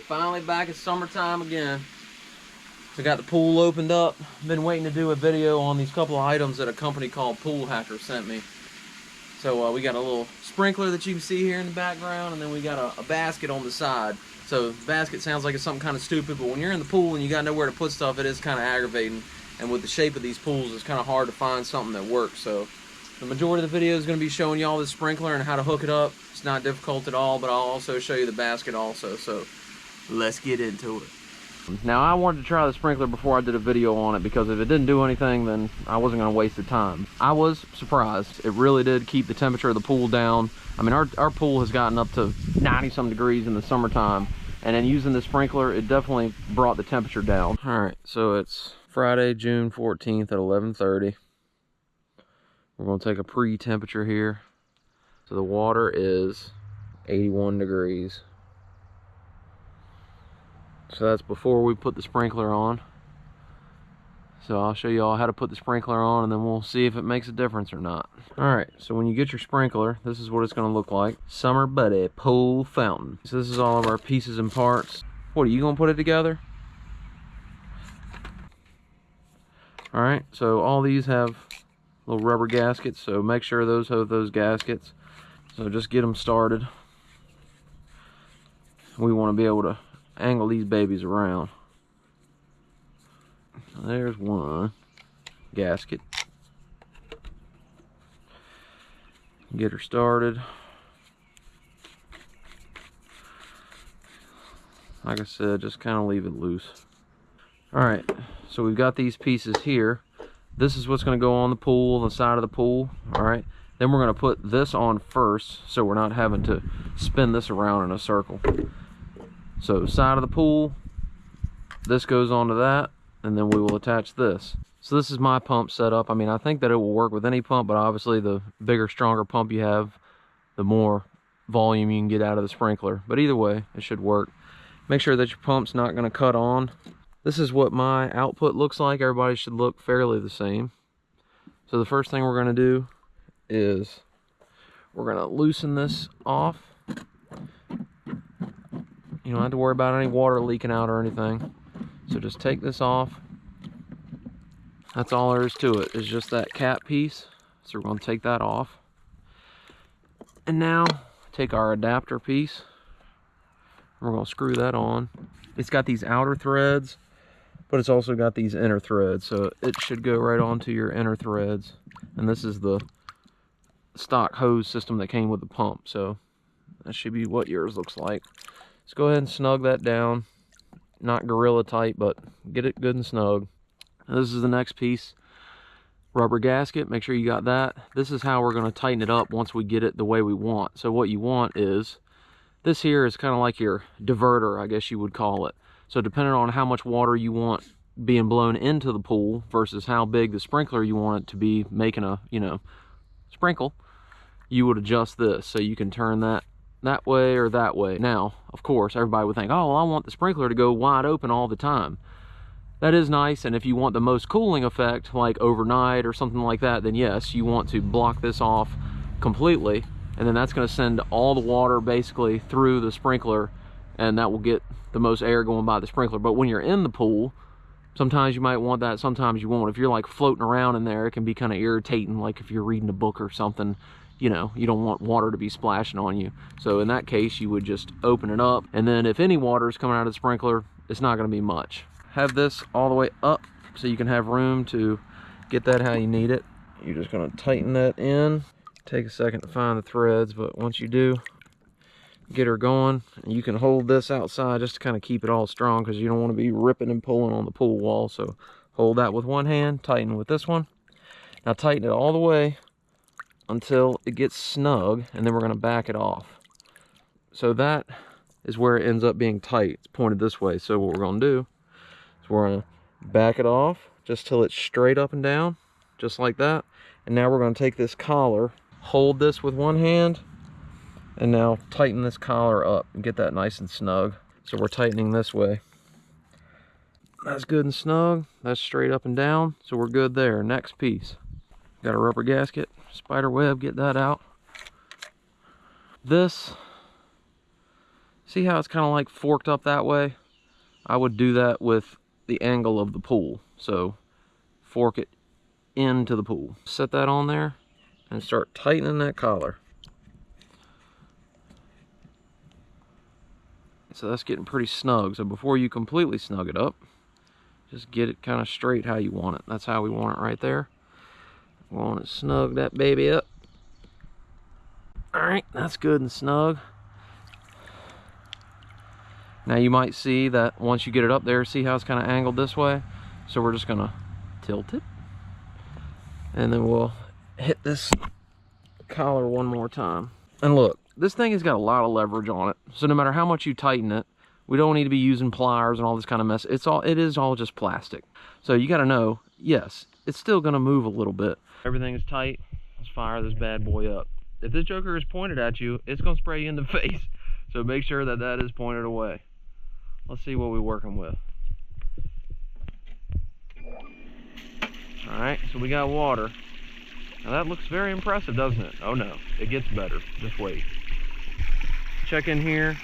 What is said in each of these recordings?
finally back at summertime again. So got the pool opened up. Been waiting to do a video on these couple of items that a company called Pool Hacker sent me. So we got a little sprinkler that you can see here in the background, and then we got a basket on the side. So the basket sounds like it's something kind of stupid, but when you're in the pool and you got nowhere to put stuff, it is kind of aggravating. And with the shape of these pools, it's kind of hard to find something that works. So the majority of the video is going to be showing y'all this sprinkler and how to hook it up. It's not difficult at all, but I'll also show you the basket also. So let's get into it. Now I wanted to try the sprinkler before I did a video on it, because if it didn't do anything, then I wasn't going to waste the time. I was surprised. It really did keep the temperature of the pool down. I mean, our pool has gotten up to 90-some degrees in the summertime, and then using the sprinkler, it definitely brought the temperature down. All right, so it's Friday, June 14th at 11:30. We're going to take a pre-temperature here. So the water is 81 degrees. So that's before we put the sprinkler on. So I'll show you all how to put the sprinkler on, and then we'll see if it makes a difference or not. All right, so when you get your sprinkler, this is what it's going to look like. Summer Buddy Pool Fountain. So this is all of our pieces and parts. What, are you going to put it together? All right, so all these have little rubber gaskets, so make sure those have those gaskets. So just get them started. We want to be able to angle these babies around. There's one gasket. Get her started. Like I said, just kind of leave it loose. Alright, so we've got these pieces here. This is what's going to go on the pool, the side of the pool. Alright, then we're going to put this on first, so we're not having to spin this around in a circle. So side of the pool, this goes onto that, and then we will attach this. So this is my pump setup. I mean, I think that it will work with any pump, but obviously the bigger, stronger pump you have, the more volume you can get out of the sprinkler. But either way, it should work. Make sure that your pump's not going to cut on. This is what my output looks like. Everybody should look fairly the same. So the first thing we're going to do is we're going to loosen this off. You don't have to worry about any water leaking out or anything. So just take this off. That's all there is to it, is just that cap piece. So we're going to take that off. And now take our adapter piece. We're going to screw that on. It's got these outer threads, but it's also got these inner threads, so it should go right onto your inner threads. And this is the stock hose system that came with the pump, so that should be what yours looks like. Let's go ahead and snug that down. Not gorilla tight, but get it good and snug. Now this is the next piece. Rubber gasket, make sure you got that. This is how we're going to tighten it up once we get it the way we want. So what you want is, this here is kind of like your diverter, I guess you would call it. So depending on how much water you want being blown into the pool versus how big the sprinkler you want it to be making a, sprinkle, you would adjust this. So you can turn that way or that way. Now, of course, everybody would think, oh, well, I want the sprinkler to go wide open all the time. That is nice, and if you want the most cooling effect, like overnight or something like that, then yes, you want to block this off completely, and then that's going to send all the water basically through the sprinkler, and that will get the most air going by the sprinkler. But when you're in the pool, sometimes you might want that, sometimes you won't. If you're like floating around in there, it can be kind of irritating, like if you're reading a book or something. You don't want water to be splashing on you. So in that case, you would just open it up, and then if any water is coming out of the sprinkler, it's not going to be much. Have this all the way up so you can have room to get that how you need it. You're just going to tighten that in. Take a second to find the threads, but once you do, get her going. And you can hold this outside just to kind of keep it all strong, because you don't want to be ripping and pulling on the pool wall. So hold that with one hand, tighten with this one. Now tighten it all the way until it gets snug, and then we're going to back it off. So that is where it ends up being tight. It's pointed this way. So what we're going to do is we're going to back it off just till it's straight up and down, just like that. And now we're going to take this collar, hold this with one hand, and now tighten this collar up and get that nice and snug. So we're tightening this way. That's good and snug. That's straight up and down. So we're good there. Next piece. Got a rubber gasket, spider web, get that out. This See how it's kind of like forked up that way? I would do that with the angle of the pool. So fork it into the pool. Set that on there and start tightening that collar. So that's getting pretty snug. So before you completely snug it up, just get it kind of straight how you want it. That's how we want it right there. We want to snug that baby up. All right, that's good and snug. Now you might see that once you get it up there, see how it's kind of angled this way? So we're just gonna tilt it. And then we'll hit this collar one more time. And look, this thing has got a lot of leverage on it. So no matter how much you tighten it, we don't need to be using pliers and all this kind of mess. It is all just plastic. So you gotta know, yes, it's still gonna move a little bit. Everything is tight. Let's fire this bad boy up. If this joker is pointed at you, it's gonna spray you in the face. So make sure that that is pointed away. Let's see what we're working with. All right, so we got water. Now that looks very impressive, doesn't it? Oh no, it gets better. Just wait. Check in here.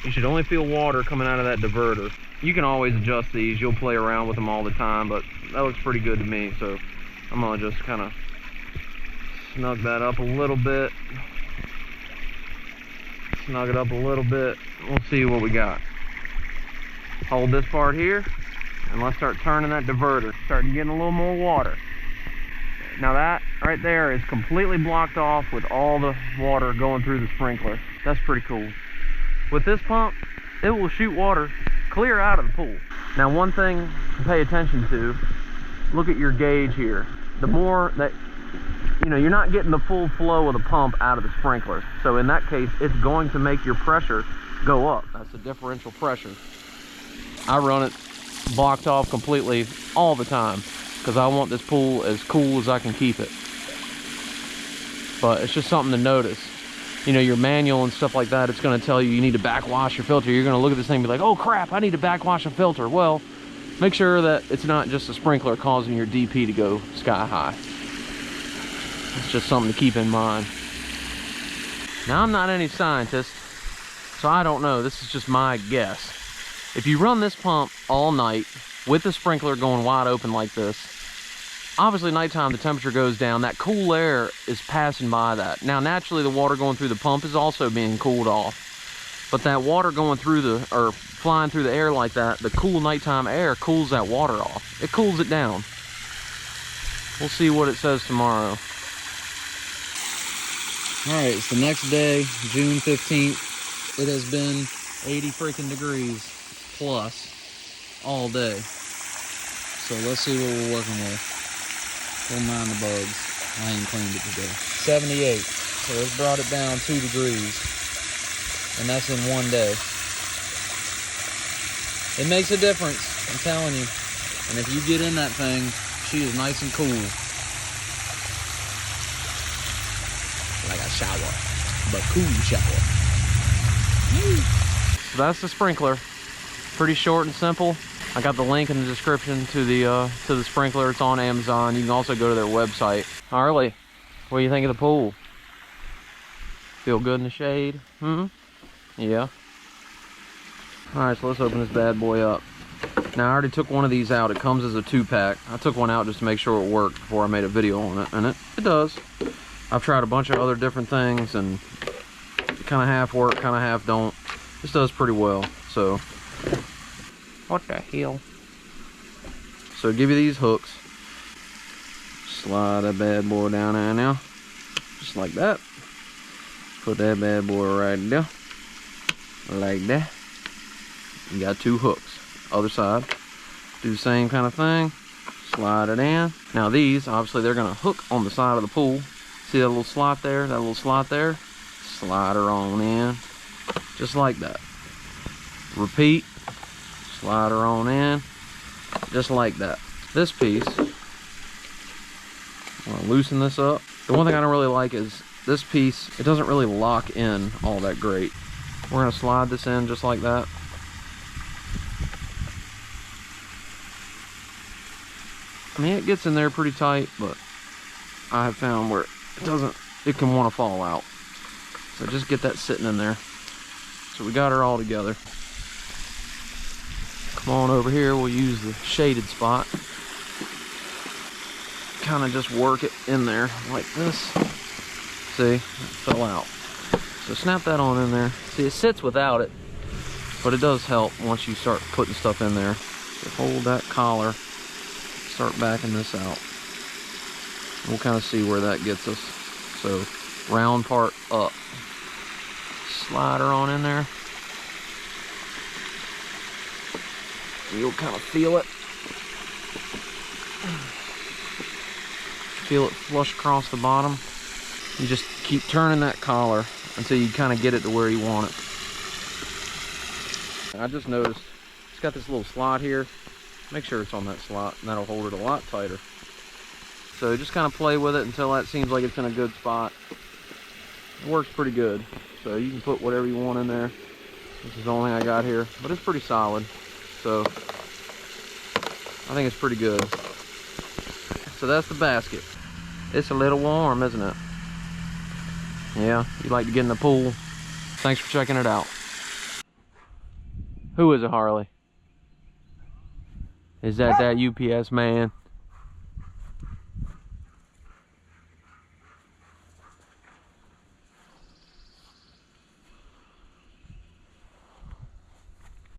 You should only feel water coming out of that diverter. You can always adjust these. You'll play around with them all the time, but that looks pretty good to me. So I'm gonna just kind of snug that up a little bit. Snug it up a little bit. We'll see what we got. Hold this part here, and let's start turning that diverter. Starting getting a little more water. Now that right there is completely blocked off with all the water going through the sprinkler. That's pretty cool. With this pump, it will shoot water clear out of the pool. Now one thing to pay attention to, look at your gauge here. The more that, you know, you're not getting the full flow of the pump out of the sprinkler. So in that case, it's going to make your pressure go up. That's the differential pressure. I run it blocked off completely all the time because I want this pool as cool as I can keep it. But it's just something to notice. You know, your manual and stuff like that, it's going to tell you need to backwash your filter. You're going to look at this thing and be like, oh crap, I need to backwash a filter. Well, make sure that it's not just a sprinkler causing your DP to go sky high. It's just something to keep in mind. Now, I'm not any scientist, so I don't know. This is just my guess. If you run this pump all night with the sprinkler going wide open like this, obviously nighttime the temperature goes down. That cool air is passing by that. Now naturally the water going through the pump is also being cooled off. But that water going through the, or flying through the air like that, the cool nighttime air cools that water off. It cools it down. We'll see what it says tomorrow. Alright, it's the next day, June 15th. It has been 80 freaking degrees plus all day. So let's see what we're working with. Don't mind the bugs. I ain't cleaned it today. 78. So it's brought it down 2 degrees. And that's in one day. It makes a difference, I'm telling you. And if you get in that thing, she is nice and cool. Like a shower, but cool shower. So that's the sprinkler. Pretty short and simple. I got the link in the description to the sprinkler. It's on Amazon. You can also go to their website. Harley, what do you think of the pool? Feel good in the shade? Yeah. Alright, so let's open this bad boy up. Now I already took one of these out. It comes as a 2-pack. I took one out just to make sure it worked before I made a video on it, and it does. I've tried a bunch of other different things and kind of half work, kind of half don't. This does pretty well, so. What the hell? So give you these hooks. Slide that bad boy down there now. Just like that. Put that bad boy right there. Like that. You got 2 hooks. Other side. Do the same kind of thing. Slide it in. Now these, obviously they're gonna hook on the side of the pool. See that little slot there? That little slot there? Slide her on in. Just like that. Repeat. Slide her on in. Just like that. This piece, I'm gonna loosen this up. The one thing I don't really like is this piece, it doesn't really lock in all that great. We're gonna slide this in just like that. I mean, it gets in there pretty tight, but I have found where it can want to fall out. So just get that sitting in there. So we got her all together. Come on over here, we'll use the shaded spot. Kind of just work it in there like this. See, it fell out. So snap that on in there. See, it sits without it, but it does help once you start putting stuff in there. So hold that collar, start backing this out. We'll kind of see where that gets us. So round part up. Slide her on in there. You'll kind of feel it. Feel it flush across the bottom. You just keep turning that collar until you kind of get it to where you want it. I just noticed it's got this little slot here. Make sure it's on that slot, and that'll hold it a lot tighter. So just kind of play with it until that seems like it's in a good spot. It works pretty good. So you can put whatever you want in there. This is the only thing I got here, but it's pretty solid. So I think it's pretty good. So that's the basket. It's a little warm, isn't it? Yeah, you like to get in the pool. Thanks for checking it out. Who is it, Harley? Is that UPS man?